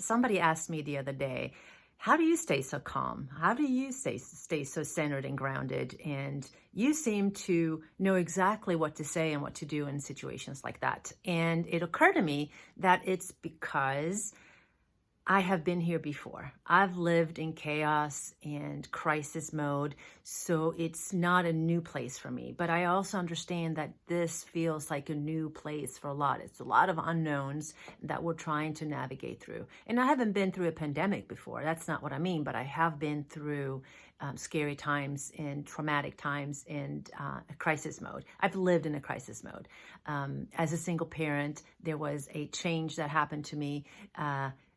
Somebody asked me the other day, how do you stay so calm? How do you stay so centered and grounded? And you seem to know exactly what to say and what to do in situations like that. And it occurred to me that it's because I have been here before. I've lived in chaos and crisis mode, so it's not a new place for me. But I also understand that this feels like a new place for a lot. It's a lot of unknowns that we're trying to navigate through. And I haven't been through a pandemic before. That's not what I mean, but I have been through scary times and traumatic times and a crisis mode. I've lived in a crisis mode. As a single parent, there was a change that happened to me.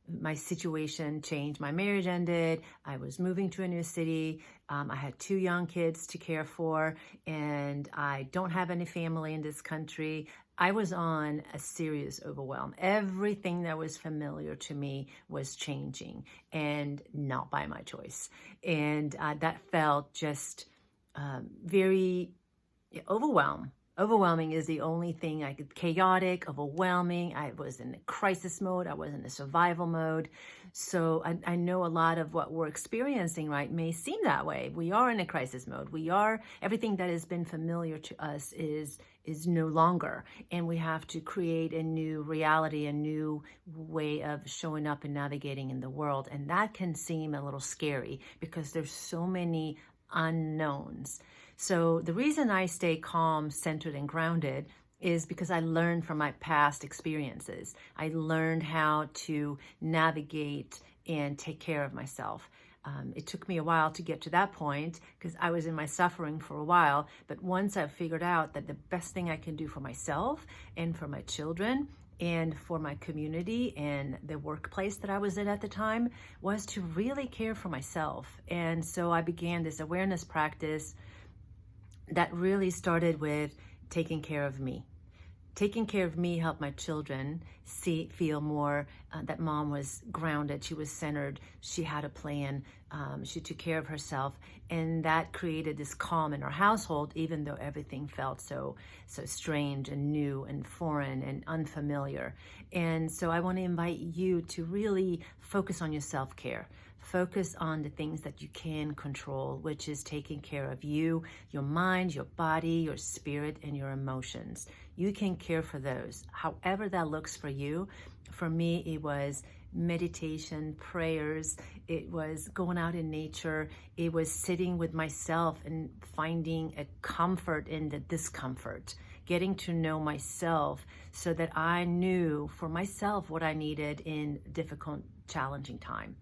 My situation changed. My marriage ended. I was moving to a new city. I had 2 young kids to care for, and I don't have any family in this country. I was on a serious overwhelm. Everything that was familiar to me was changing, and not by my choice. And that felt just very overwhelming is the only thing I could, chaotic, overwhelming. I was in a crisis mode. I was in a survival mode. So I know a lot of what we're experiencing, right, may seem that way. We are in a crisis mode. Everything that has been familiar to us is no longer. And we have to create a new reality, a new way of showing up and navigating in the world. And that can seem a little scary because there's so many unknowns. So the reason I stay calm, centered, and grounded is because I learned from my past experiences. I learned how to navigate and take care of myself. It took me a while to get to that point because I was in my suffering for a while. But once I figured out that the best thing I can do for myself and for my children and for my community and the workplace that I was in at the time was to really care for myself. And so I began this awareness practice that really started with taking care of me. Taking care of me helped my children feel more that mom was grounded, she was centered, she had a plan, she took care of herself, and that created this calm in our household, even though everything felt so strange and new and foreign and unfamiliar. And so I want to invite you to really focus on your self-care. Focus on the things that you can control, which is taking care of you, your mind, your body, your spirit, and your emotions. You can care for those, however that looks for you. For me, it was meditation, prayers, it was going out in nature, it was sitting with myself and finding a comfort in the discomfort, getting to know myself so that I knew for myself what I needed in difficult, challenging time.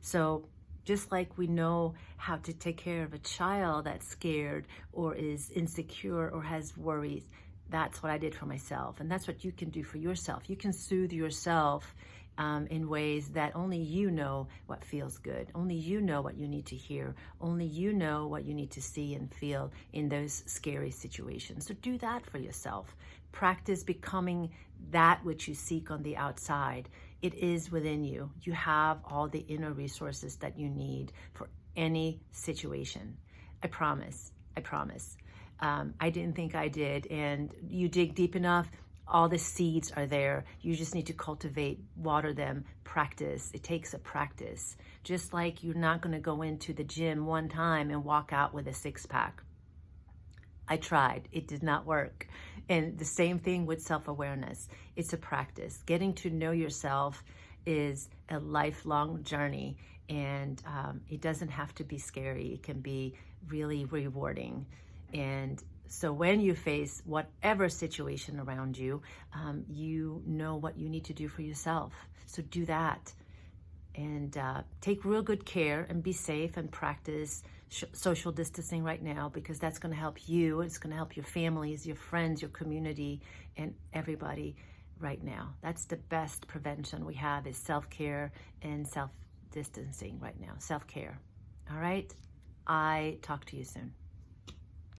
So just like we know how to take care of a child that's scared or is insecure or has worries, that's what I did for myself. And that's what you can do for yourself. You can soothe yourself in ways that only you know what feels good. Only you know what you need to hear. Only you know what you need to see and feel in those scary situations. So do that for yourself. Practice becoming that which you seek on the outside. It is within you. You have all the inner resources that you need for any situation. I promise. I promise. I didn't think I did. And you dig deep enough, all the seeds are there. You just need to cultivate, water them, practice. It takes a practice. Just like you're not going to go into the gym one time and walk out with a 6-pack. I tried. It did not work. And the same thing with self-awareness. It's a practice. Getting to know yourself is a lifelong journey, and it doesn't have to be scary. It can be really rewarding. And so when you face whatever situation around you, you know what you need to do for yourself. So do that. And take real good care and be safe and practice social distancing right now, because that's going to help you. It's going to help your families, your friends, your community, and everybody right now. That's the best prevention we have, is self-care and self-distancing right now. Self-care. All right? I talk to you soon.